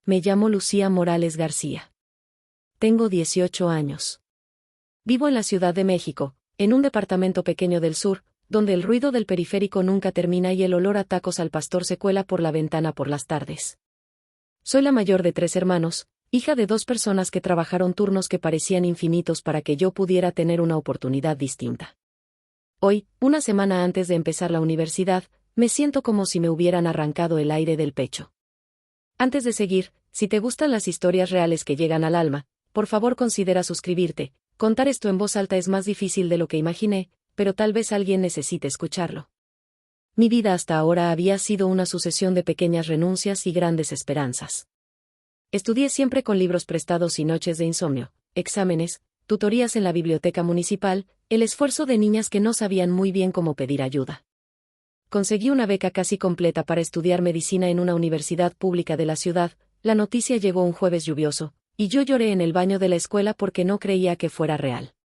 Me llamo Lucía Morales García. Tengo 18 años. Vivo en la Ciudad de México, en un departamento pequeño del sur, donde el ruido del periférico nunca termina y el olor a tacos al pastor se cuela por la ventana por las tardes. Soy la mayor de 3 hermanos, hija de 2 personas que trabajaron turnos que parecían infinitos para que yo pudiera tener una oportunidad distinta. Hoy, una semana antes de empezar la universidad, me siento como si me hubieran arrancado el aire del pecho. Antes de seguir, si te gustan las historias reales que llegan al alma, por favor considera suscribirte. Contar esto en voz alta es más difícil de lo que imaginé, pero tal vez alguien necesite escucharlo. Mi vida hasta ahora había sido una sucesión de pequeñas renuncias y grandes esperanzas. Estudié siempre con libros prestados y noches de insomnio, exámenes, tutorías en la biblioteca municipal, el esfuerzo de niñas que no sabían muy bien cómo pedir ayuda. Conseguí una beca casi completa para estudiar medicina en una universidad pública de la ciudad. La noticia llegó un jueves lluvioso, y yo lloré en el baño de la escuela porque no creía que fuera real.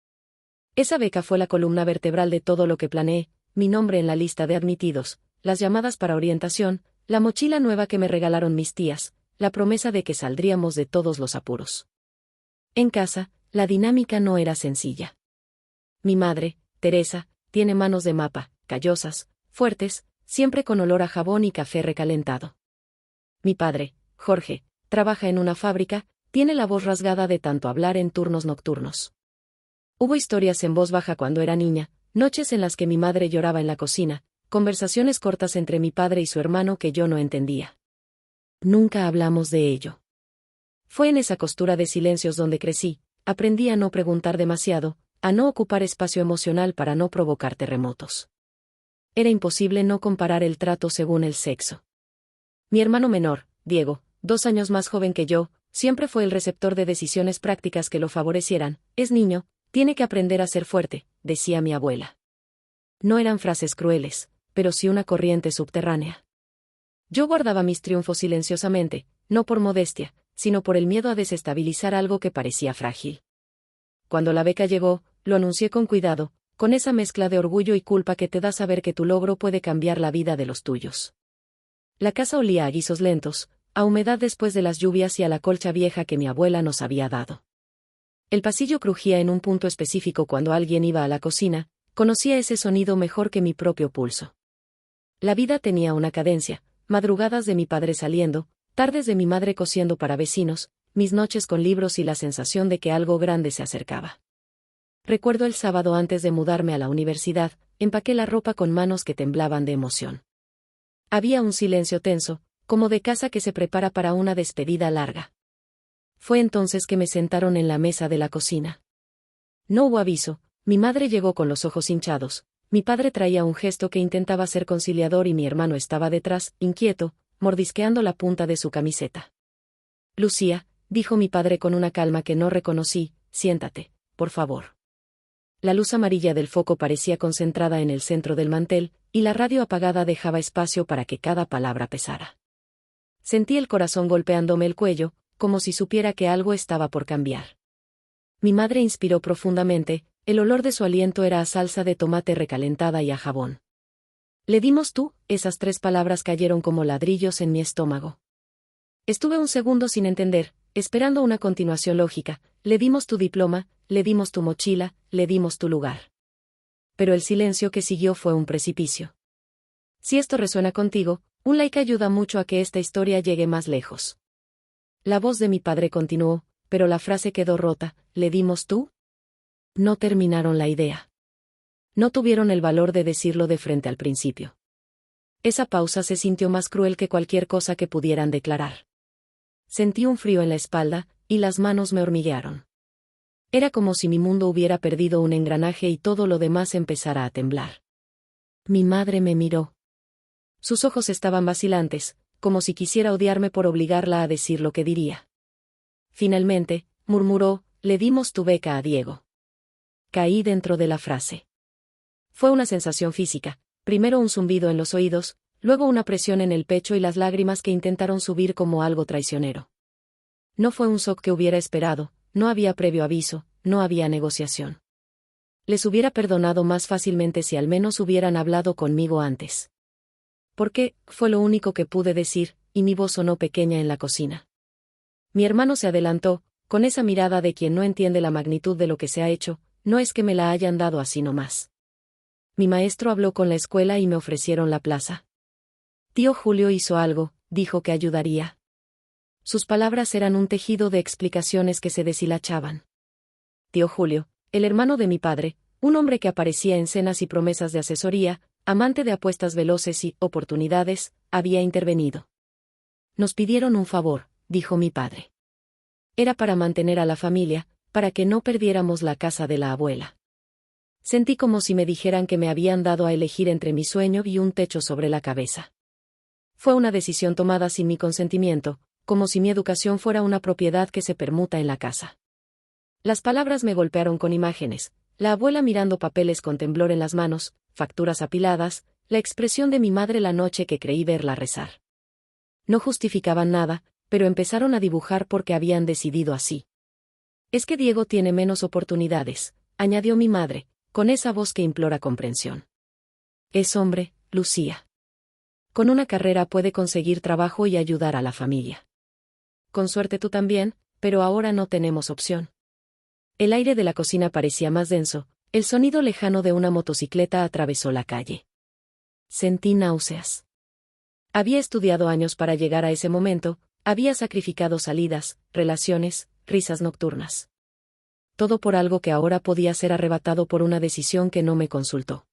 Esa beca fue la columna vertebral de todo lo que planeé: mi nombre en la lista de admitidos, las llamadas para orientación, la mochila nueva que me regalaron mis tías, la promesa de que saldríamos de todos los apuros. En casa, la dinámica no era sencilla. Mi madre, Teresa, tiene manos de mapa, callosas, fuertes, siempre con olor a jabón y café recalentado. Mi padre, Jorge, trabaja en una fábrica, tiene la voz rasgada de tanto hablar en turnos nocturnos. Hubo historias en voz baja cuando era niña, noches en las que mi madre lloraba en la cocina, conversaciones cortas entre mi padre y su hermano que yo no entendía. Nunca hablamos de ello. Fue en esa costura de silencios donde crecí. Aprendí a no preguntar demasiado, a no ocupar espacio emocional para no provocar terremotos. Era imposible no comparar el trato según el sexo. Mi hermano menor, Diego, 2 años más joven que yo, siempre fue el receptor de decisiones prácticas que lo favorecieran. Es niño, tiene que aprender a ser fuerte, decía mi abuela. No eran frases crueles, pero sí una corriente subterránea. Yo guardaba mis triunfos silenciosamente, no por modestia, sino por el miedo a desestabilizar algo que parecía frágil. Cuando la beca llegó, lo anuncié con cuidado, con esa mezcla de orgullo y culpa que te da saber que tu logro puede cambiar la vida de los tuyos. La casa olía a guisos lentos, a humedad después de las lluvias y a la colcha vieja que mi abuela nos había dado. El pasillo crujía en un punto específico cuando alguien iba a la cocina. Conocía ese sonido mejor que mi propio pulso. La vida tenía una cadencia: madrugadas de mi padre saliendo, tardes de mi madre cosiendo para vecinos, mis noches con libros y la sensación de que algo grande se acercaba. Recuerdo el sábado antes de mudarme a la universidad, empaqué la ropa con manos que temblaban de emoción. Había un silencio tenso, como de casa que se prepara para una despedida larga. Fue entonces que me sentaron en la mesa de la cocina. No hubo aviso, mi madre llegó con los ojos hinchados, mi padre traía un gesto que intentaba ser conciliador y mi hermano estaba detrás, inquieto, mordisqueando la punta de su camiseta. Lucía, dijo mi padre con una calma que no reconocí, siéntate, por favor. La luz amarilla del foco parecía concentrada en el centro del mantel, y la radio apagada dejaba espacio para que cada palabra pesara. Sentí el corazón golpeándome el cuello, como si supiera que algo estaba por cambiar. Mi madre inspiró profundamente, el olor de su aliento era a salsa de tomate recalentada y a jabón. Le dimos tú, esas 3 palabras cayeron como ladrillos en mi estómago. Estuve un segundo sin entender, esperando una continuación lógica. Le dimos tu diploma, le dimos tu mochila, le dimos tu lugar. Pero el silencio que siguió fue un precipicio. Si esto resuena contigo, un like ayuda mucho a que esta historia llegue más lejos. La voz de mi padre continuó, pero la frase quedó rota: ¿le dimos tú? No terminaron la idea. No tuvieron el valor de decirlo de frente al principio. Esa pausa se sintió más cruel que cualquier cosa que pudieran declarar. Sentí un frío en la espalda, y las manos me hormiguearon. Era como si mi mundo hubiera perdido un engranaje y todo lo demás empezara a temblar. Mi madre me miró. Sus ojos estaban vacilantes, como si quisiera odiarme por obligarla a decir lo que diría. Finalmente, murmuró: le dimos tu beca a Diego. Caí dentro de la frase. Fue una sensación física, primero un zumbido en los oídos, luego una presión en el pecho y las lágrimas que intentaron subir como algo traicionero. No fue un shock que hubiera esperado, no había previo aviso, no había negociación. Les hubiera perdonado más fácilmente si al menos hubieran hablado conmigo antes. ¿Por qué? Fue lo único que pude decir, y mi voz sonó pequeña en la cocina. Mi hermano se adelantó, con esa mirada de quien no entiende la magnitud de lo que se ha hecho. No es que me la hayan dado así nomás. Mi maestro habló con la escuela y me ofrecieron la plaza. Tío Julio hizo algo, dijo que ayudaría. Sus palabras eran un tejido de explicaciones que se deshilachaban. Tío Julio, el hermano de mi padre, un hombre que aparecía en cenas y promesas de asesoría, amante de apuestas veloces y oportunidades, había intervenido. Nos pidieron un favor, dijo mi padre. Era para mantener a la familia, para que no perdiéramos la casa de la abuela. Sentí como si me dijeran que me habían dado a elegir entre mi sueño y un techo sobre la cabeza. Fue una decisión tomada sin mi consentimiento, como si mi educación fuera una propiedad que se permuta en la casa. Las palabras me golpearon con imágenes, la abuela mirando papeles con temblor en las manos, facturas apiladas, la expresión de mi madre la noche que creí verla rezar. No justificaban nada, pero empezaron a dibujar porque habían decidido así. Es que Diego tiene menos oportunidades, añadió mi madre, con esa voz que implora comprensión. Es hombre, Lucía. Con una carrera puede conseguir trabajo y ayudar a la familia. Con suerte tú también, pero ahora no tenemos opción. El aire de la cocina parecía más denso, el sonido lejano de una motocicleta atravesó la calle. Sentí náuseas. Había estudiado años para llegar a ese momento, había sacrificado salidas, relaciones, risas nocturnas. Todo por algo que ahora podía ser arrebatado por una decisión que no me consultó.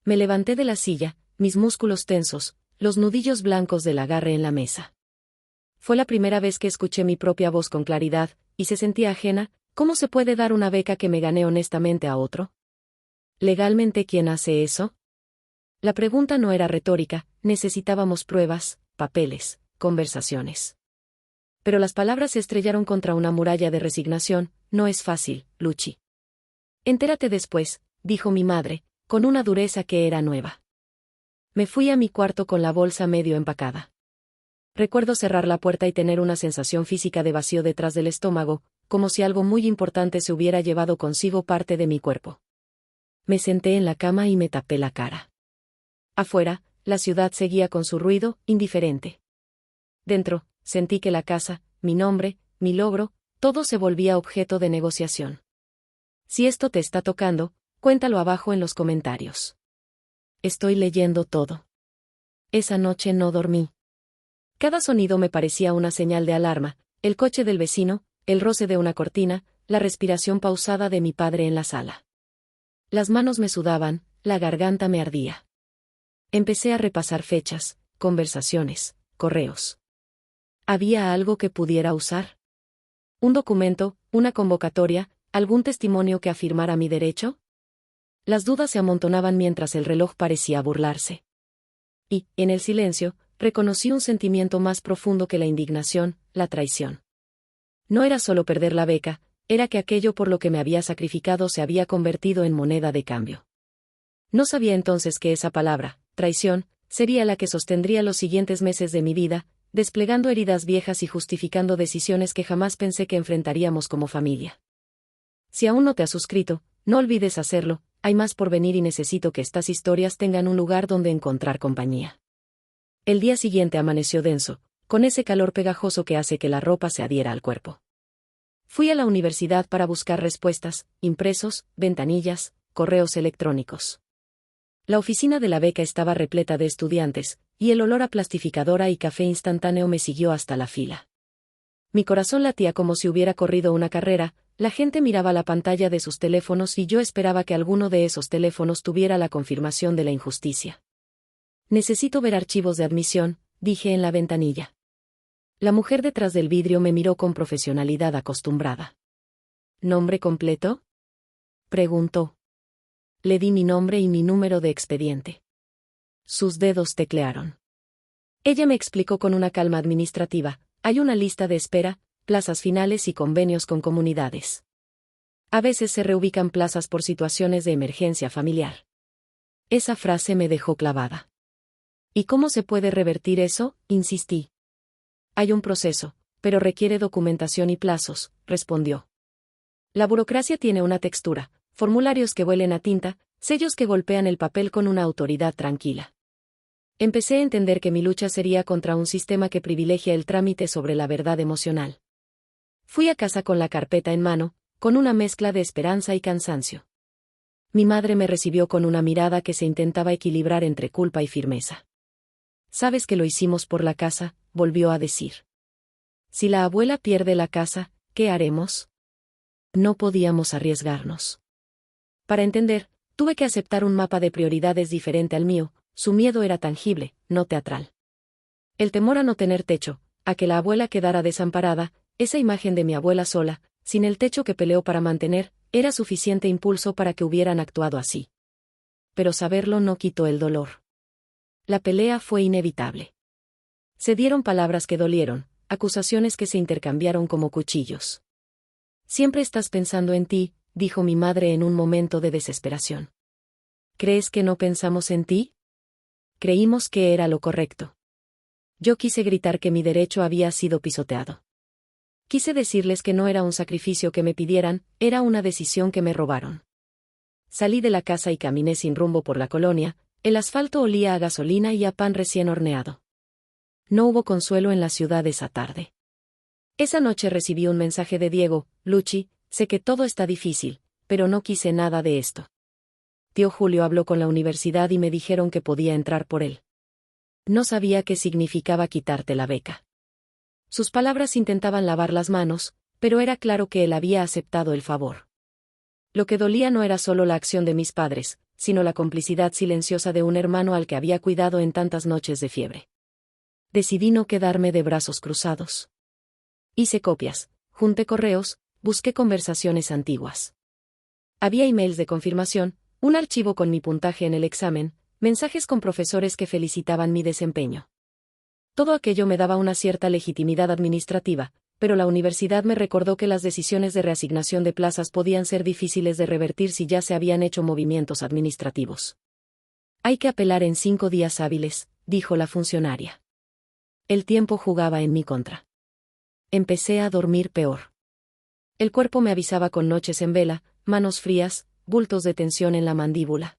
Me levanté de la silla, mis músculos tensos, los nudillos blancos del agarre en la mesa. Fue la primera vez que escuché mi propia voz con claridad, y se sentía ajena. ¿Cómo se puede dar una beca que me gané honestamente a otro? ¿Legalmente quién hace eso? La pregunta no era retórica, necesitábamos pruebas, papeles, conversaciones. Pero las palabras se estrellaron contra una muralla de resignación. No es fácil, Luchi. Entérate después, dijo mi madre, con una dureza que era nueva. Me fui a mi cuarto con la bolsa medio empacada. Recuerdo cerrar la puerta y tener una sensación física de vacío detrás del estómago, como si algo muy importante se hubiera llevado consigo parte de mi cuerpo. Me senté en la cama y me tapé la cara. Afuera, la ciudad seguía con su ruido, indiferente. Dentro, sentí que la casa, mi nombre, mi logro, todo se volvía objeto de negociación. Si esto te está tocando, cuéntalo abajo en los comentarios. Estoy leyendo todo. Esa noche no dormí. Cada sonido me parecía una señal de alarma, el coche del vecino, el roce de una cortina, la respiración pausada de mi padre en la sala. Las manos me sudaban, la garganta me ardía. Empecé a repasar fechas, conversaciones, correos. ¿Había algo que pudiera usar? ¿Un documento, una convocatoria, algún testimonio que afirmara mi derecho? Las dudas se amontonaban mientras el reloj parecía burlarse. Y, en el silencio, reconocí un sentimiento más profundo que la indignación, la traición. No era solo perder la beca, era que aquello por lo que me había sacrificado se había convertido en moneda de cambio. No sabía entonces que esa palabra, traición, sería la que sostendría los siguientes meses de mi vida, desplegando heridas viejas y justificando decisiones que jamás pensé que enfrentaríamos como familia. Si aún no te has suscrito, no olvides hacerlo, hay más por venir y necesito que estas historias tengan un lugar donde encontrar compañía. El día siguiente amaneció denso, con ese calor pegajoso que hace que la ropa se adhiera al cuerpo. Fui a la universidad para buscar respuestas, impresos, ventanillas, correos electrónicos. La oficina de la beca estaba repleta de estudiantes, y el olor a plastificadora y café instantáneo me siguió hasta la fila. Mi corazón latía como si hubiera corrido una carrera, la gente miraba la pantalla de sus teléfonos y yo esperaba que alguno de esos teléfonos tuviera la confirmación de la injusticia. Necesito ver archivos de admisión, dije en la ventanilla. La mujer detrás del vidrio me miró con profesionalidad acostumbrada. ¿Nombre completo?, preguntó. Le di mi nombre y mi número de expediente. Sus dedos teclearon. Ella me explicó con una calma administrativa, hay una lista de espera, plazas finales y convenios con comunidades. A veces se reubican plazas por situaciones de emergencia familiar. Esa frase me dejó clavada. ¿Y cómo se puede revertir eso?, insistí. Hay un proceso, pero requiere documentación y plazos, respondió. La burocracia tiene una textura, formularios que huelen a tinta, sellos que golpean el papel con una autoridad tranquila. Empecé a entender que mi lucha sería contra un sistema que privilegia el trámite sobre la verdad emocional. Fui a casa con la carpeta en mano, con una mezcla de esperanza y cansancio. Mi madre me recibió con una mirada que se intentaba equilibrar entre culpa y firmeza. «Sabes que lo hicimos por la casa», volvió a decir. «Si la abuela pierde la casa, ¿qué haremos?» No podíamos arriesgarnos. Para entender, tuve que aceptar un mapa de prioridades diferente al mío. Su miedo era tangible, no teatral. El temor a no tener techo, a que la abuela quedara desamparada, esa imagen de mi abuela sola, sin el techo que peleó para mantener, era suficiente impulso para que hubieran actuado así. Pero saberlo no quitó el dolor. La pelea fue inevitable. Se dieron palabras que dolieron, acusaciones que se intercambiaron como cuchillos. «Siempre estás pensando en ti», dijo mi madre en un momento de desesperación. «¿Crees que no pensamos en ti?» Creímos que era lo correcto. Yo quise gritar que mi derecho había sido pisoteado. Quise decirles que no era un sacrificio que me pidieran, era una decisión que me robaron. Salí de la casa y caminé sin rumbo por la colonia. El asfalto olía a gasolina y a pan recién horneado. No hubo consuelo en la ciudad esa tarde. Esa noche recibí un mensaje de Diego: «Luchi, sé que todo está difícil, pero no quise nada de esto. Tío Julio habló con la universidad y me dijeron que podía entrar por él. No sabía qué significaba quitarte la beca». Sus palabras intentaban lavar las manos, pero era claro que él había aceptado el favor. Lo que dolía no era solo la acción de mis padres, sino la complicidad silenciosa de un hermano al que había cuidado en tantas noches de fiebre. Decidí no quedarme de brazos cruzados. Hice copias, junté correos, busqué conversaciones antiguas. Había emails de confirmación, un archivo con mi puntaje en el examen, mensajes con profesores que felicitaban mi desempeño. Todo aquello me daba una cierta legitimidad administrativa, pero la universidad me recordó que las decisiones de reasignación de plazas podían ser difíciles de revertir si ya se habían hecho movimientos administrativos. «Hay que apelar en 5 días hábiles», dijo la funcionaria. El tiempo jugaba en mi contra. Empecé a dormir peor. El cuerpo me avisaba con noches en vela, manos frías, bultos de tensión en la mandíbula.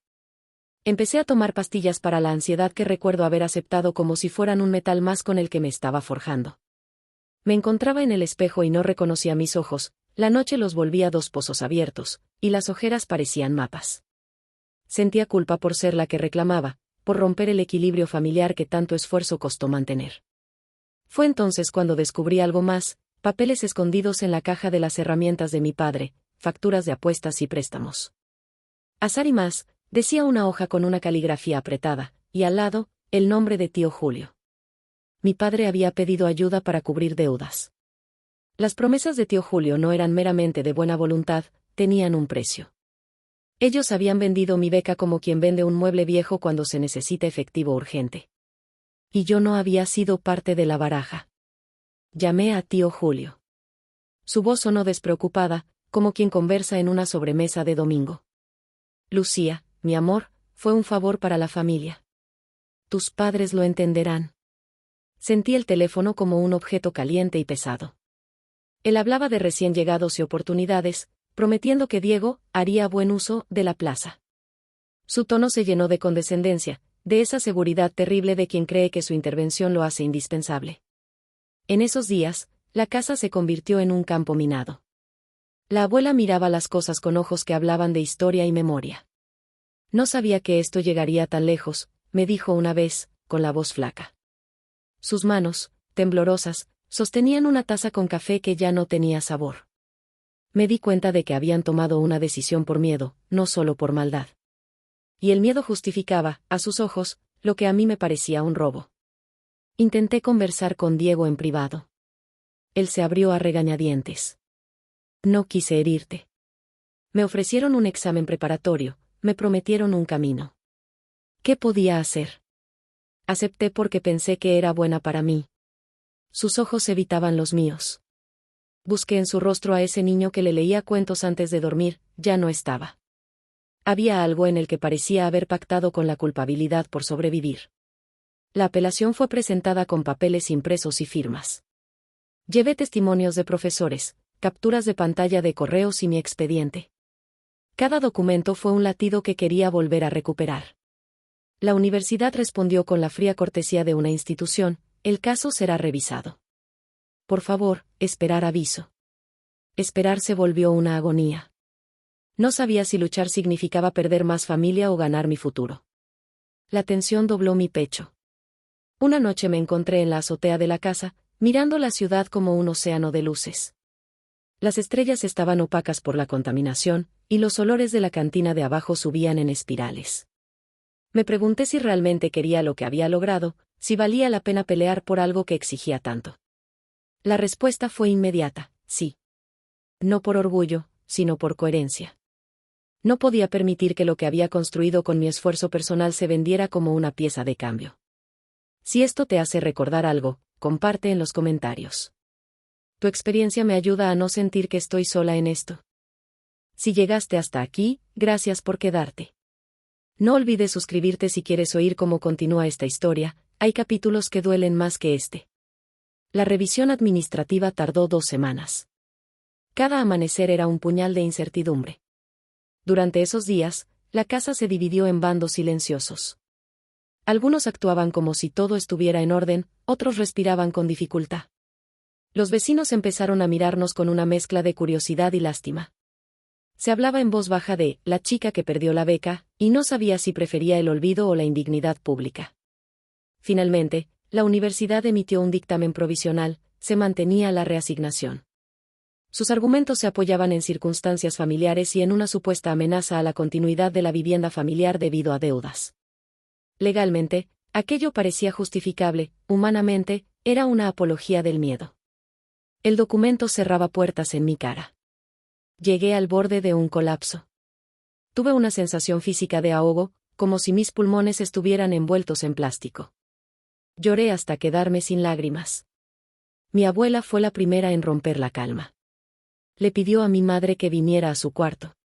Empecé a tomar pastillas para la ansiedad que recuerdo haber aceptado como si fueran un metal más con el que me estaba forjando. Me encontraba en el espejo y no reconocía mis ojos. La noche los volvía 2 pozos abiertos, y las ojeras parecían mapas. Sentía culpa por ser la que reclamaba, por romper el equilibrio familiar que tanto esfuerzo costó mantener. Fue entonces cuando descubrí algo más: papeles escondidos en la caja de las herramientas de mi padre, facturas de apuestas y préstamos. «Azar y más», decía una hoja con una caligrafía apretada, y al lado, el nombre de tío Julio. Mi padre había pedido ayuda para cubrir deudas. Las promesas de tío Julio no eran meramente de buena voluntad, tenían un precio. Ellos habían vendido mi beca como quien vende un mueble viejo cuando se necesita efectivo urgente. Y yo no había sido parte de la baraja. Llamé a tío Julio. Su voz sonó despreocupada, como quien conversa en una sobremesa de domingo. «Lucía, mi amor, fue un favor para la familia. Tus padres lo entenderán». Sentí el teléfono como un objeto caliente y pesado. Él hablaba de recién llegados y oportunidades, prometiendo que Diego haría buen uso de la plaza. Su tono se llenó de condescendencia, de esa seguridad terrible de quien cree que su intervención lo hace indispensable. En esos días, la casa se convirtió en un campo minado. La abuela miraba las cosas con ojos que hablaban de historia y memoria. «No sabía que esto llegaría tan lejos», me dijo una vez, con la voz flaca. Sus manos, temblorosas, sostenían una taza con café que ya no tenía sabor. Me di cuenta de que habían tomado una decisión por miedo, no solo por maldad. Y el miedo justificaba, a sus ojos, lo que a mí me parecía un robo. Intenté conversar con Diego en privado. Él se abrió a regañadientes. «No quise herirte. Me ofrecieron un examen preparatorio, me prometieron un camino. ¿Qué podía hacer? Acepté porque pensé que era buena para mí». Sus ojos evitaban los míos. Busqué en su rostro a ese niño que le leía cuentos antes de dormir, ya no estaba. Había algo en el que parecía haber pactado con la culpabilidad por sobrevivir. La apelación fue presentada con papeles impresos y firmas. Llevé testimonios de profesores, capturas de pantalla de correos y mi expediente. Cada documento fue un latido que quería volver a recuperar. La universidad respondió con la fría cortesía de una institución: «El caso será revisado. Por favor, esperar aviso». Esperar se volvió una agonía. No sabía si luchar significaba perder más familia o ganar mi futuro. La tensión dobló mi pecho. Una noche me encontré en la azotea de la casa, mirando la ciudad como un océano de luces. Las estrellas estaban opacas por la contaminación, y los olores de la cantina de abajo subían en espirales. Me pregunté si realmente quería lo que había logrado, si valía la pena pelear por algo que exigía tanto. La respuesta fue inmediata, sí. No por orgullo, sino por coherencia. No podía permitir que lo que había construido con mi esfuerzo personal se vendiera como una pieza de cambio. Si esto te hace recordar algo, comparte en los comentarios. Tu experiencia me ayuda a no sentir que estoy sola en esto. Si llegaste hasta aquí, gracias por quedarte. No olvides suscribirte si quieres oír cómo continúa esta historia, hay capítulos que duelen más que este. La revisión administrativa tardó 2 semanas. Cada amanecer era un puñal de incertidumbre. Durante esos días, la casa se dividió en bandos silenciosos. Algunos actuaban como si todo estuviera en orden, otros respiraban con dificultad. Los vecinos empezaron a mirarnos con una mezcla de curiosidad y lástima. Se hablaba en voz baja de la chica que perdió la beca, y no sabía si prefería el olvido o la indignidad pública. Finalmente, la universidad emitió un dictamen provisional, se mantenía la reasignación. Sus argumentos se apoyaban en circunstancias familiares y en una supuesta amenaza a la continuidad de la vivienda familiar debido a deudas. Legalmente, aquello parecía justificable, humanamente, era una apología del miedo. El documento cerraba puertas en mi cara. Llegué al borde de un colapso. Tuve una sensación física de ahogo, como si mis pulmones estuvieran envueltos en plástico. Lloré hasta quedarme sin lágrimas. Mi abuela fue la primera en romper la calma. Le pidió a mi madre que viniera a su cuarto.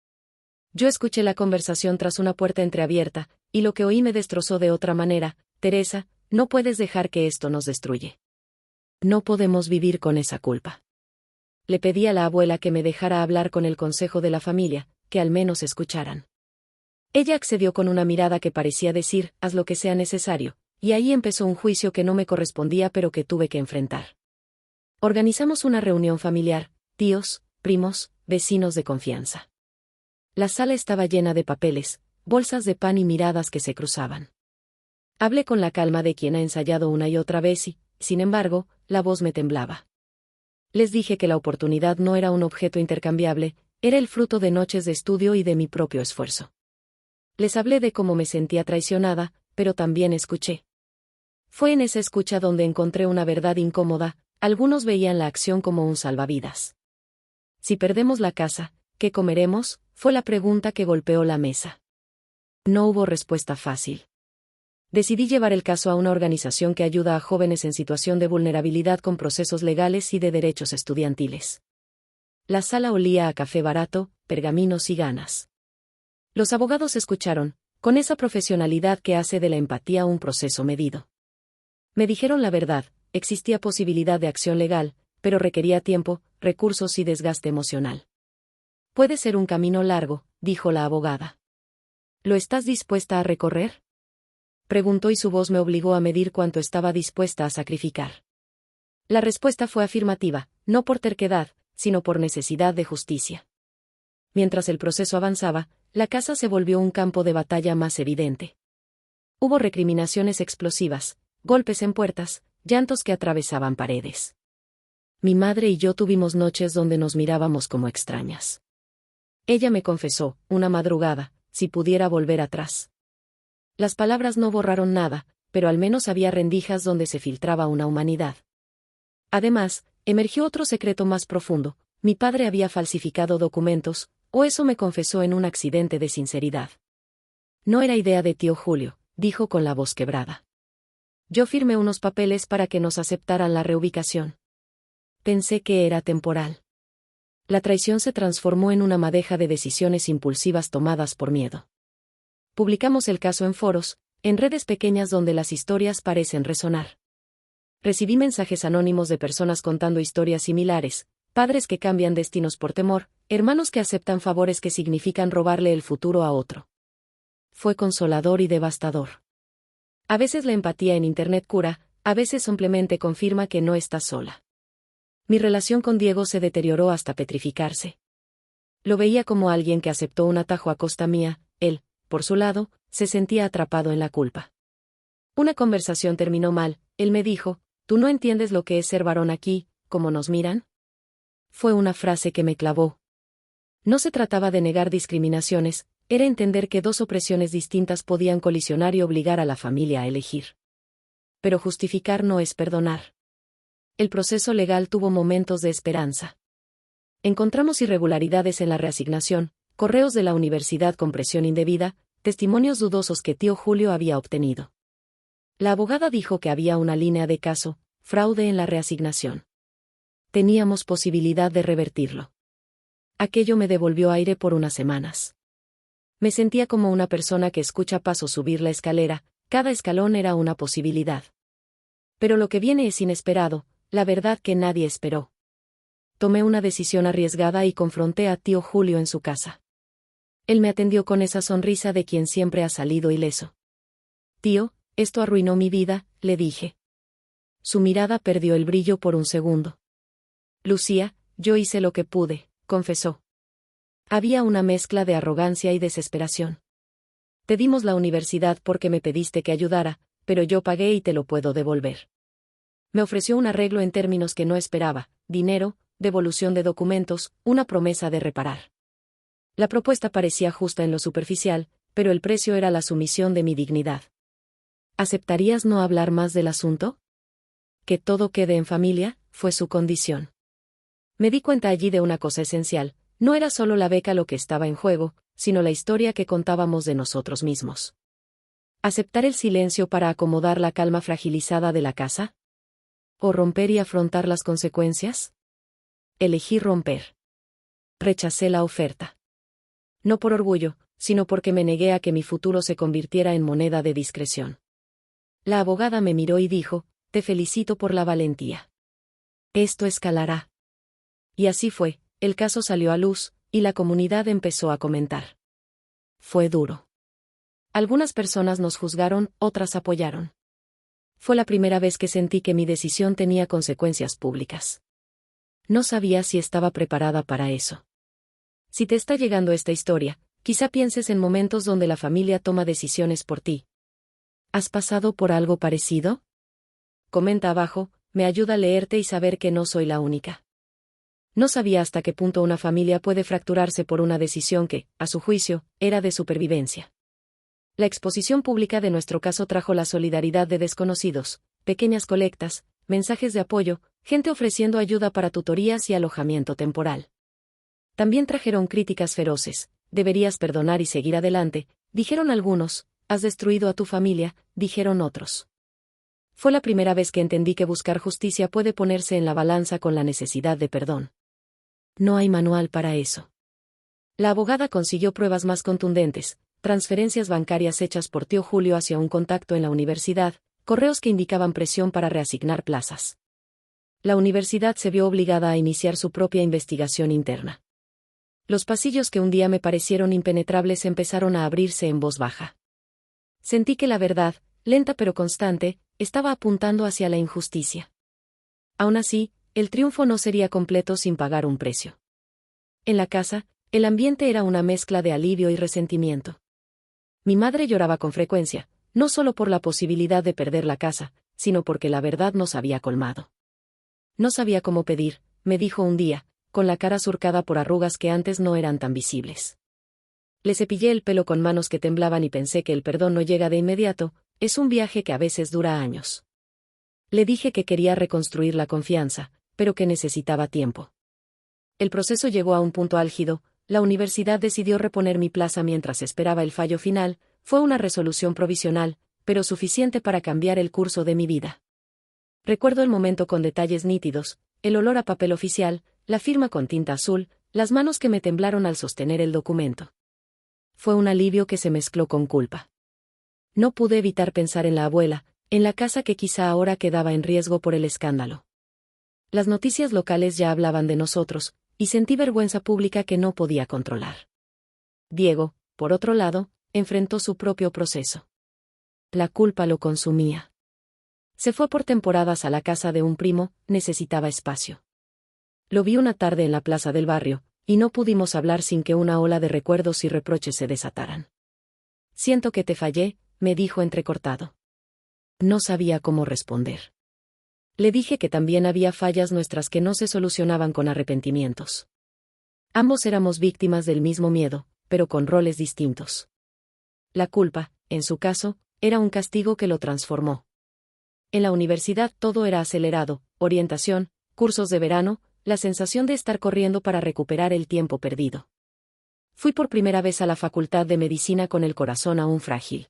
Yo escuché la conversación tras una puerta entreabierta, y lo que oí me destrozó de otra manera. Teresa, no puedes dejar que esto nos destruye. No podemos vivir con esa culpa. Le pedí a la abuela que me dejara hablar con el consejo de la familia, que al menos escucharan. Ella accedió con una mirada que parecía decir, haz lo que sea necesario, y ahí empezó un juicio que no me correspondía pero que tuve que enfrentar. Organizamos una reunión familiar, tíos, primos, vecinos de confianza. La sala estaba llena de papeles, bolsas de pan y miradas que se cruzaban. Hablé con la calma de quien ha ensayado una y otra vez y, sin embargo, la voz me temblaba. Les dije que la oportunidad no era un objeto intercambiable, era el fruto de noches de estudio y de mi propio esfuerzo. Les hablé de cómo me sentía traicionada, pero también escuché. Fue en esa escucha donde encontré una verdad incómoda, algunos veían la acción como un salvavidas. Si perdemos la casa, ¿qué comeremos?, fue la pregunta que golpeó la mesa. No hubo respuesta fácil. Decidí llevar el caso a una organización que ayuda a jóvenes en situación de vulnerabilidad con procesos legales y de derechos estudiantiles. La sala olía a café barato, pergaminos y ganas. Los abogados escucharon, con esa profesionalidad que hace de la empatía un proceso medido. Me dijeron la verdad, existía posibilidad de acción legal, pero requería tiempo, recursos y desgaste emocional. Puede ser un camino largo, dijo la abogada. ¿Lo estás dispuesta a recorrer?, preguntó y su voz me obligó a medir cuánto estaba dispuesta a sacrificar. La respuesta fue afirmativa, no por terquedad, sino por necesidad de justicia. Mientras el proceso avanzaba, la casa se volvió un campo de batalla más evidente. Hubo recriminaciones explosivas, golpes en puertas, llantos que atravesaban paredes. Mi madre y yo tuvimos noches donde nos mirábamos como extrañas. Ella me confesó, una madrugada, si pudiera volver atrás. Las palabras no borraron nada, pero al menos había rendijas donde se filtraba una humanidad. Además, emergió otro secreto más profundo: mi padre había falsificado documentos, o eso me confesó en un accidente de sinceridad. No era idea de tío Julio, dijo con la voz quebrada. Yo firmé unos papeles para que nos aceptaran la reubicación. Pensé que era temporal. La traición se transformó en una madeja de decisiones impulsivas tomadas por miedo. Publicamos el caso en foros, en redes pequeñas donde las historias parecen resonar. Recibí mensajes anónimos de personas contando historias similares, padres que cambian destinos por temor, hermanos que aceptan favores que significan robarle el futuro a otro. Fue consolador y devastador. A veces la empatía en Internet cura, a veces simplemente confirma que no estás sola. Mi relación con Diego se deterioró hasta petrificarse. Lo veía como alguien que aceptó un atajo a costa mía. Él, por su lado, se sentía atrapado en la culpa. Una conversación terminó mal. Él me dijo: «¿Tú no entiendes lo que es ser varón aquí, cómo nos miran?». Fue una frase que me clavó. No se trataba de negar discriminaciones, era entender que dos opresiones distintas podían colisionar y obligar a la familia a elegir. Pero justificar no es perdonar. El proceso legal tuvo momentos de esperanza. Encontramos irregularidades en la reasignación, correos de la universidad con presión indebida, testimonios dudosos que tío Julio había obtenido. La abogada dijo que había una línea de caso: fraude en la reasignación. Teníamos posibilidad de revertirlo. Aquello me devolvió aire por unas semanas. Me sentía como una persona que escucha pasos subir la escalera, cada escalón era una posibilidad. Pero lo que viene es inesperado, la verdad que nadie esperó. Tomé una decisión arriesgada y confronté a tío Julio en su casa. Él me atendió con esa sonrisa de quien siempre ha salido ileso. «Tío, esto arruinó mi vida», le dije. Su mirada perdió el brillo por un segundo. «Lucía, yo hice lo que pude», confesó. Había una mezcla de arrogancia y desesperación. «Te dimos la universidad porque me pediste que ayudara, pero yo pagué y te lo puedo devolver». Me ofreció un arreglo en términos que no esperaba: dinero, devolución de documentos, una promesa de reparar. La propuesta parecía justa en lo superficial, pero el precio era la sumisión de mi dignidad. ¿Aceptarías no hablar más del asunto? Que todo quede en familia, fue su condición. Me di cuenta allí de una cosa esencial: no era solo la beca lo que estaba en juego, sino la historia que contábamos de nosotros mismos. ¿Aceptar el silencio para acomodar la calma fragilizada de la casa? ¿O romper y afrontar las consecuencias? Elegí romper. Rechacé la oferta. No por orgullo, sino porque me negué a que mi futuro se convirtiera en moneda de discreción. La abogada me miró y dijo: «Te felicito por la valentía. Esto escalará». Y así fue, el caso salió a luz, y la comunidad empezó a comentar. Fue duro. Algunas personas nos juzgaron, otras apoyaron. Fue la primera vez que sentí que mi decisión tenía consecuencias públicas. No sabía si estaba preparada para eso. Si te está llegando esta historia, quizá pienses en momentos donde la familia toma decisiones por ti. ¿Has pasado por algo parecido? Comenta abajo, me ayuda a leerte y saber que no soy la única. No sabía hasta qué punto una familia puede fracturarse por una decisión que, a su juicio, era de supervivencia. La exposición pública de nuestro caso trajo la solidaridad de desconocidos, pequeñas colectas, mensajes de apoyo, gente ofreciendo ayuda para tutorías y alojamiento temporal. También trajeron críticas feroces: «Deberías perdonar y seguir adelante», dijeron algunos; «Has destruido a tu familia», dijeron otros. Fue la primera vez que entendí que buscar justicia puede ponerse en la balanza con la necesidad de perdón. No hay manual para eso. La abogada consiguió pruebas más contundentes: transferencias bancarias hechas por tío Julio hacia un contacto en la universidad, correos que indicaban presión para reasignar plazas. La universidad se vio obligada a iniciar su propia investigación interna. Los pasillos que un día me parecieron impenetrables empezaron a abrirse en voz baja. Sentí que la verdad, lenta pero constante, estaba apuntando hacia la injusticia. Aún así, el triunfo no sería completo sin pagar un precio. En la casa, el ambiente era una mezcla de alivio y resentimiento. Mi madre lloraba con frecuencia, no solo por la posibilidad de perder la casa, sino porque la verdad nos había colmado. No sabía cómo pedir, me dijo un día, con la cara surcada por arrugas que antes no eran tan visibles. Le cepillé el pelo con manos que temblaban y pensé que el perdón no llega de inmediato, es un viaje que a veces dura años. Le dije que quería reconstruir la confianza, pero que necesitaba tiempo. El proceso llegó a un punto álgido. La universidad decidió reponer mi plaza mientras esperaba el fallo final. Fue una resolución provisional, pero suficiente para cambiar el curso de mi vida. Recuerdo el momento con detalles nítidos: el olor a papel oficial, la firma con tinta azul, las manos que me temblaron al sostener el documento. Fue un alivio que se mezcló con culpa. No pude evitar pensar en la abuela, en la casa que quizá ahora quedaba en riesgo por el escándalo. Las noticias locales ya hablaban de nosotros, y sentí vergüenza pública que no podía controlar. Diego, por otro lado, enfrentó su propio proceso. La culpa lo consumía. Se fue por temporadas a la casa de un primo, necesitaba espacio. Lo vi una tarde en la plaza del barrio, y no pudimos hablar sin que una ola de recuerdos y reproches se desataran. Siento que te fallé, me dijo entrecortado. No sabía cómo responder. Le dije que también había fallas nuestras que no se solucionaban con arrepentimientos. Ambos éramos víctimas del mismo miedo, pero con roles distintos. La culpa, en su caso, era un castigo que lo transformó. En la universidad todo era acelerado, orientación, cursos de verano, la sensación de estar corriendo para recuperar el tiempo perdido. Fui por primera vez a la Facultad de Medicina con el corazón aún frágil.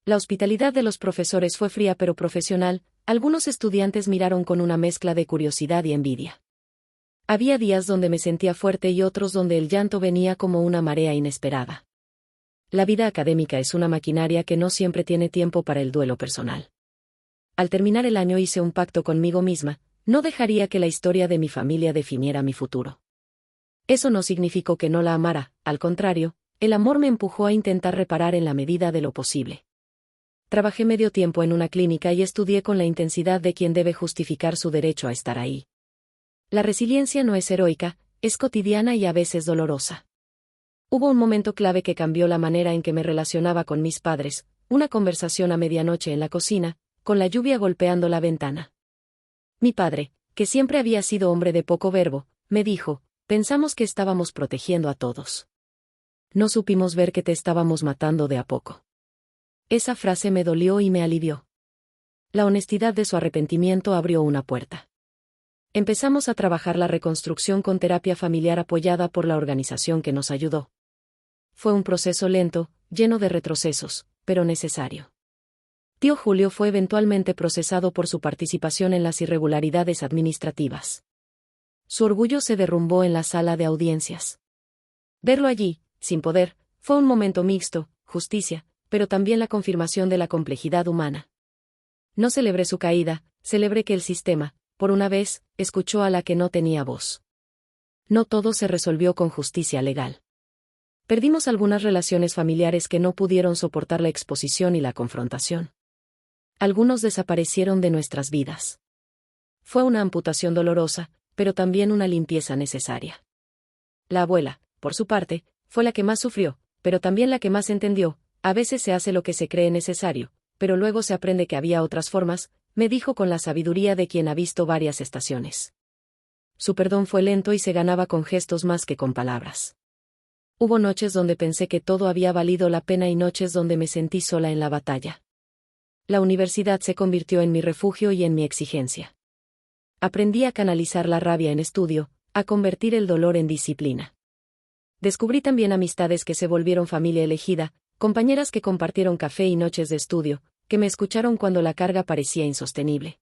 La hospitalidad de los profesores fue fría pero profesional, algunos estudiantes miraron con una mezcla de curiosidad y envidia. Había días donde me sentía fuerte y otros donde el llanto venía como una marea inesperada. La vida académica es una maquinaria que no siempre tiene tiempo para el duelo personal. Al terminar el año hice un pacto conmigo misma, no dejaría que la historia de mi familia definiera mi futuro. Eso no significó que no la amara, al contrario, el amor me empujó a intentar reparar en la medida de lo posible. Trabajé medio tiempo en una clínica y estudié con la intensidad de quien debe justificar su derecho a estar ahí. La resiliencia no es heroica, es cotidiana y a veces dolorosa. Hubo un momento clave que cambió la manera en que me relacionaba con mis padres, una conversación a medianoche en la cocina, con la lluvia golpeando la ventana. Mi padre, que siempre había sido hombre de poco verbo, me dijo, pensamos que estábamos protegiendo a todos. No supimos ver que te estábamos matando de a poco. Esa frase me dolió y me alivió. La honestidad de su arrepentimiento abrió una puerta. Empezamos a trabajar la reconstrucción con terapia familiar apoyada por la organización que nos ayudó. Fue un proceso lento, lleno de retrocesos, pero necesario. Tío Julio fue eventualmente procesado por su participación en las irregularidades administrativas. Su orgullo se derrumbó en la sala de audiencias. Verlo allí, sin poder, fue un momento mixto, justicia, pero también la confirmación de la complejidad humana. No celebré su caída, celebré que el sistema, por una vez, escuchó a la que no tenía voz. No todo se resolvió con justicia legal. Perdimos algunas relaciones familiares que no pudieron soportar la exposición y la confrontación. Algunos desaparecieron de nuestras vidas. Fue una amputación dolorosa, pero también una limpieza necesaria. La abuela, por su parte, fue la que más sufrió, pero también la que más entendió. A veces se hace lo que se cree necesario, pero luego se aprende que había otras formas, me dijo con la sabiduría de quien ha visto varias estaciones. Su perdón fue lento y se ganaba con gestos más que con palabras. Hubo noches donde pensé que todo había valido la pena y noches donde me sentí sola en la batalla. La universidad se convirtió en mi refugio y en mi exigencia. Aprendí a canalizar la rabia en estudio, a convertir el dolor en disciplina. Descubrí también amistades que se volvieron familia elegida, compañeras que compartieron café y noches de estudio, que me escucharon cuando la carga parecía insostenible.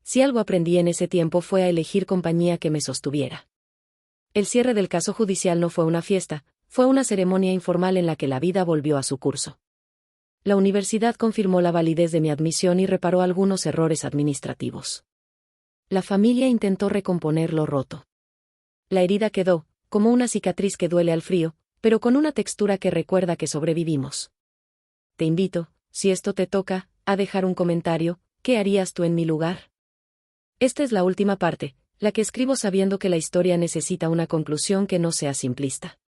Si algo aprendí en ese tiempo fue a elegir compañía que me sostuviera. El cierre del caso judicial no fue una fiesta, fue una ceremonia informal en la que la vida volvió a su curso. La universidad confirmó la validez de mi admisión y reparó algunos errores administrativos. La familia intentó recomponer lo roto. La herida quedó, como una cicatriz que duele al frío, pero con una textura que recuerda que sobrevivimos. Te invito, si esto te toca, a dejar un comentario. ¿Qué harías tú en mi lugar? Esta es la última parte, la que escribo sabiendo que la historia necesita una conclusión que no sea simplista.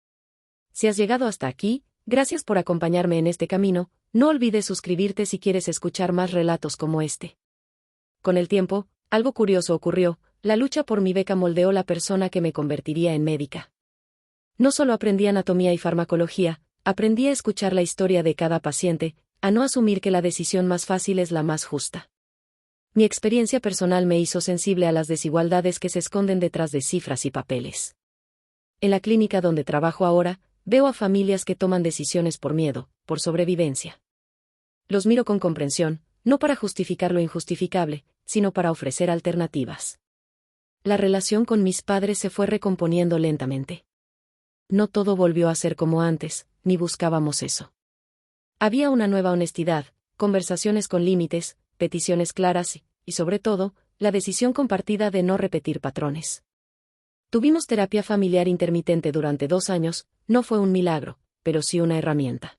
Si has llegado hasta aquí, gracias por acompañarme en este camino, no olvides suscribirte si quieres escuchar más relatos como este. Con el tiempo, algo curioso ocurrió, la lucha por mi beca moldeó la persona que me convertiría en médica. No solo aprendí anatomía y farmacología, aprendí a escuchar la historia de cada paciente, a no asumir que la decisión más fácil es la más justa. Mi experiencia personal me hizo sensible a las desigualdades que se esconden detrás de cifras y papeles. En la clínica donde trabajo ahora, veo a familias que toman decisiones por miedo, por sobrevivencia. Los miro con comprensión, no para justificar lo injustificable, sino para ofrecer alternativas. La relación con mis padres se fue recomponiendo lentamente. No todo volvió a ser como antes, ni buscábamos eso. Había una nueva honestidad, conversaciones con límites, peticiones claras y, sobre todo, la decisión compartida de no repetir patrones. Tuvimos terapia familiar intermitente durante 2 años, no fue un milagro, pero sí una herramienta.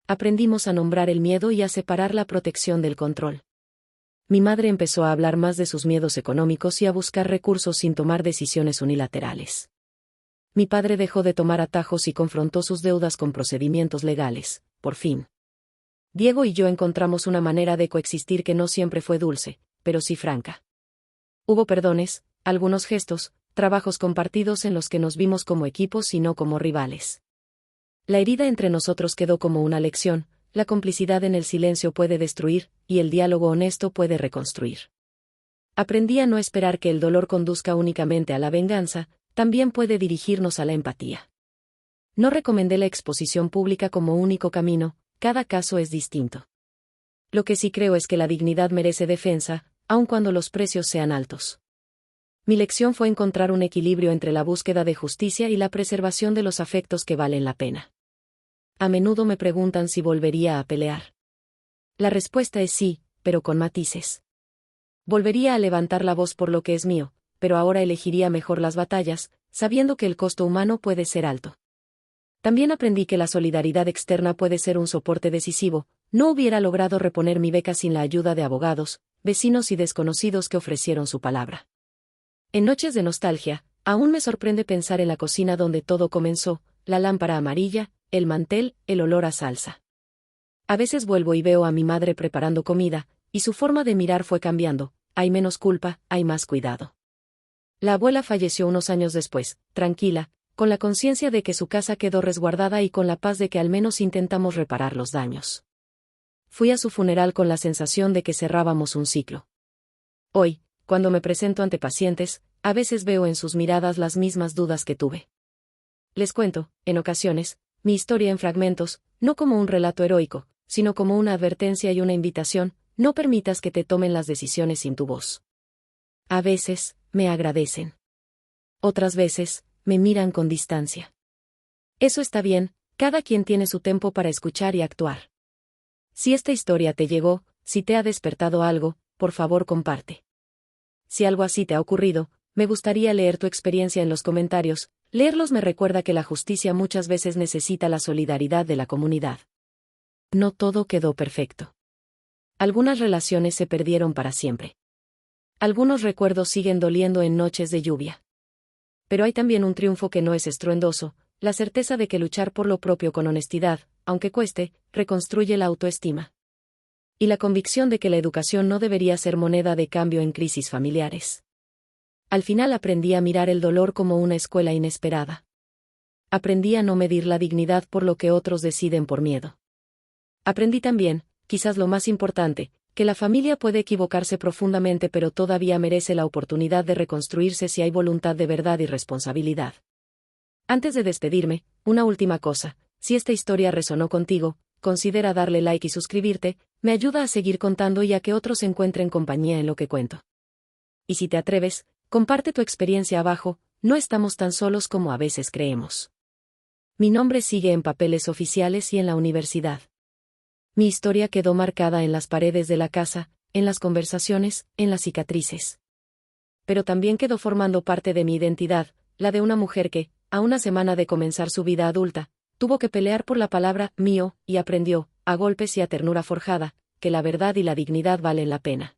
Aprendimos a nombrar el miedo y a separar la protección del control. Mi madre empezó a hablar más de sus miedos económicos y a buscar recursos sin tomar decisiones unilaterales. Mi padre dejó de tomar atajos y confrontó sus deudas con procedimientos legales, por fin. Diego y yo encontramos una manera de coexistir que no siempre fue dulce, pero sí franca. Hubo perdones, algunos gestos, trabajos compartidos en los que nos vimos como equipos y no como rivales. La herida entre nosotros quedó como una lección, la complicidad en el silencio puede destruir, y el diálogo honesto puede reconstruir. Aprendí a no esperar que el dolor conduzca únicamente a la venganza, también puede dirigirnos a la empatía. No recomendé la exposición pública como único camino, cada caso es distinto. Lo que sí creo es que la dignidad merece defensa, aun cuando los precios sean altos. Mi lección fue encontrar un equilibrio entre la búsqueda de justicia y la preservación de los afectos que valen la pena. A menudo me preguntan si volvería a pelear. La respuesta es sí, pero con matices. Volvería a levantar la voz por lo que es mío, pero ahora elegiría mejor las batallas, sabiendo que el costo humano puede ser alto. También aprendí que la solidaridad externa puede ser un soporte decisivo. No hubiera logrado reponer mi beca sin la ayuda de abogados, vecinos y desconocidos que ofrecieron su palabra. En noches de nostalgia, aún me sorprende pensar en la cocina donde todo comenzó, la lámpara amarilla, el mantel, el olor a salsa. A veces vuelvo y veo a mi madre preparando comida, y su forma de mirar fue cambiando, hay menos culpa, hay más cuidado. La abuela falleció unos años después, tranquila, con la conciencia de que su casa quedó resguardada y con la paz de que al menos intentamos reparar los daños. Fui a su funeral con la sensación de que cerrábamos un ciclo. Hoy, cuando me presento ante pacientes, a veces veo en sus miradas las mismas dudas que tuve. Les cuento, en ocasiones, mi historia en fragmentos, no como un relato heroico, sino como una advertencia y una invitación: no permitas que te tomen las decisiones sin tu voz. A veces, me agradecen. Otras veces, me miran con distancia. Eso está bien, cada quien tiene su tiempo para escuchar y actuar. Si esta historia te llegó, si te ha despertado algo, por favor comparte. Si algo así te ha ocurrido, me gustaría leer tu experiencia en los comentarios. Leerlos me recuerda que la justicia muchas veces necesita la solidaridad de la comunidad. No todo quedó perfecto. Algunas relaciones se perdieron para siempre. Algunos recuerdos siguen doliendo en noches de lluvia. Pero hay también un triunfo que no es estruendoso, la certeza de que luchar por lo propio con honestidad, aunque cueste, reconstruye la autoestima. Y la convicción de que la educación no debería ser moneda de cambio en crisis familiares. Al final aprendí a mirar el dolor como una escuela inesperada. Aprendí a no medir la dignidad por lo que otros deciden por miedo. Aprendí también, quizás lo más importante, que la familia puede equivocarse profundamente pero todavía merece la oportunidad de reconstruirse si hay voluntad de verdad y responsabilidad. Antes de despedirme, una última cosa: si esta historia resonó contigo, considera darle like y suscribirte, me ayuda a seguir contando y a que otros encuentren compañía en lo que cuento. Y si te atreves, comparte tu experiencia abajo, no estamos tan solos como a veces creemos. Mi nombre sigue en papeles oficiales y en la universidad. Mi historia quedó marcada en las paredes de la casa, en las conversaciones, en las cicatrices. Pero también quedó formando parte de mi identidad, la de una mujer que, a una semana de comenzar su vida adulta, tuvo que pelear por la palabra mío, y aprendió, a golpes y a ternura forjada, que la verdad y la dignidad valen la pena.